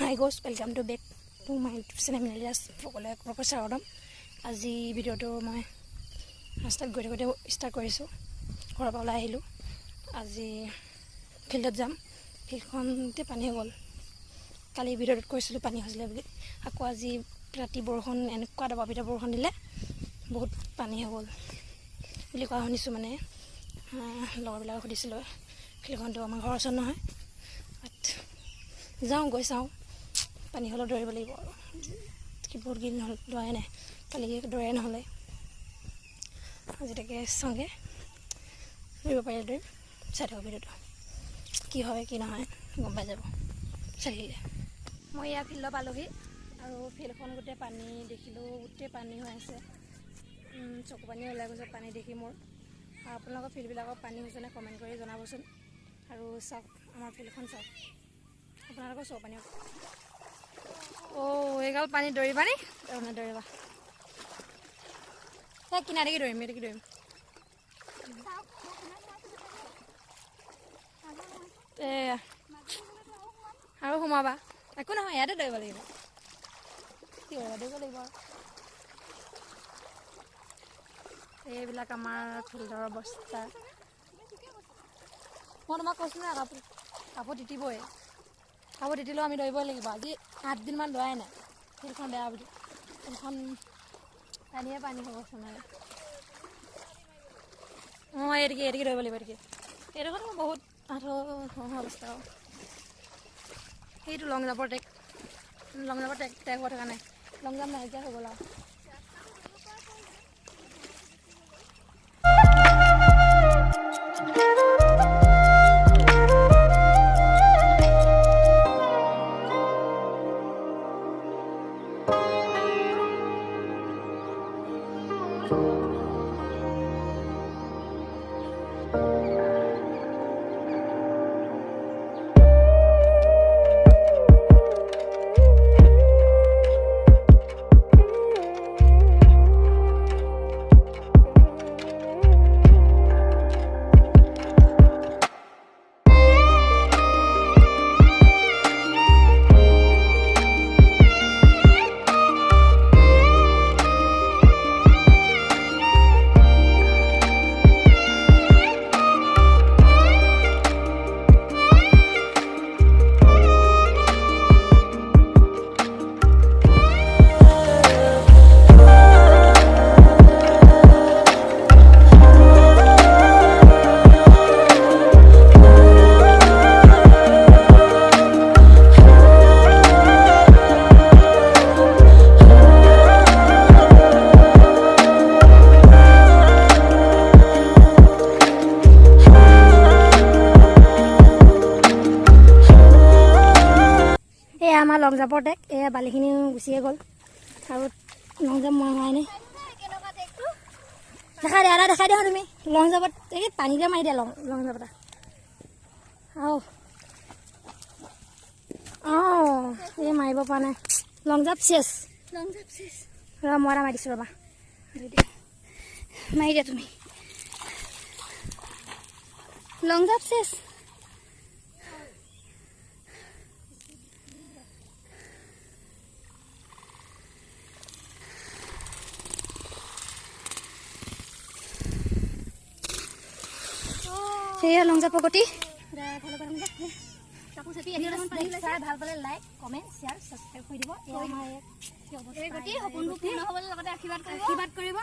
Hi guys, welcome to back to my YouTube channel. সকলোৱে স্বাগতম। আজি ভিডিঅ'টো মই ৰাস্তাত গৈ থাকোঁতে ষ্টাৰ্ট কৰিছোঁ। ঘৰৰ পৰা ওলাই আহিলোঁ। আজি ফিল্ডত যাম। ফিল্ডখনতে পানী হৈ গ'ল। কালি ভিডিঅ'টোত কৈছিলোঁ পানী হৈছিলে বুলি। আকৌ আজি ৰাতি বৰষুণ এনেকুৱা দবাপিটা বৰষুণ দিলে বহুত পানী হৈ গ'ল বুলি কোৱা শুনিছোঁ। মানে লগৰবিলাকক সুধিছিলোঁ। ফিল্ডখনটো আমাৰ ঘৰৰ ওচৰত নহয়। যাওঁ গৈ চাওঁ পানী হ'লেও দৌৰিব লাগিব আৰু বহুত দিন হ'ল দৌৰাই নাই। কালি দৌৰাই নহ'লে আজি তাকে চাওঁগৈ দৌৰিব পাৰিলে দৌৰিম। চাই থাকোঁ ভিডিঅ'টো কি হয় কি নহয় গম পাই যাব চালিলে। মই ইয়াৰ ফিল্ডত পালোহি আৰু ফিল্ডখন গোটেই পানী দেখিলোঁ। গোটেই পানী হৈ আছে। চকু পানী ওলাই গৈছে পানী দেখি মোৰ। আপোনালোকৰ ফিল্ডবিলাকত পানী হৈছেনে কমেণ্ট কৰি জনাবচোন। আৰু চাওক আমাৰ ফিল্ডখন চাওক। আপোনালোকৰ চব পানী এইগাল পানী দৌৰিবা নি? নদৌৰিবা। সেই কিনাৰেকি দৌৰিম এইটো কি দৌৰিম। আৰু সোমাবা একো নহয় ইয়াতে দৌৰিব লাগিব। কি কৰিবা দৌৰিব লাগিব আৰু। এইবিলাক আমাৰ ফিল্ডৰ অৱস্থা। মই তোমাক কৈছোঁ নহয় কাপোৰ তিতিবই। কাপোৰ তিতিলেও আমি দৌৰিবই লাগিব। আজি 8 দিনমান দৌৰাই নাই। ফিল্ডখন বেয়া বুলি। ফিল্ডখন পানীয়ে পানী হৈ গৈছে মানে। এইটোকে দৌৰিব লাগিব। এইডোখৰতো বহুত অৱস্থা আৰু। সেইটো লং জাম্পৰ ট্ৰেক হৈ থকা নাই। লং জাম্প নাইকিয়া হৈ গ'ল আৰু। আমাৰ লং জাম্পৰ ট্ৰেক এয়া বালিখিনি গুচিয়ে গ'ল আৰু লং জাম্প মই হোৱাই নাই। দেখাই দিয়া তুমি লং জাম্পত এই পানীতে মাৰি দিয়া লং জাম্প এটা। এই মাৰিব পৰা নাই। লং জাম্প চেছ মই এটা মাৰি দিছোঁ ৰ'বা। মাৰি দিয়া তুমি লং জাম্প চেছ। সেয়া লং জাম্পৰ গতি। ভাল পালে লাইক কমেণ্ট শ্বেয়াৰ ছাবস্ক্ৰাইব কৰি দিব। সপোনবোৰ পূৰ্ণ হ'বলৈ লগতে আশীৰ্বাদ কৰিব।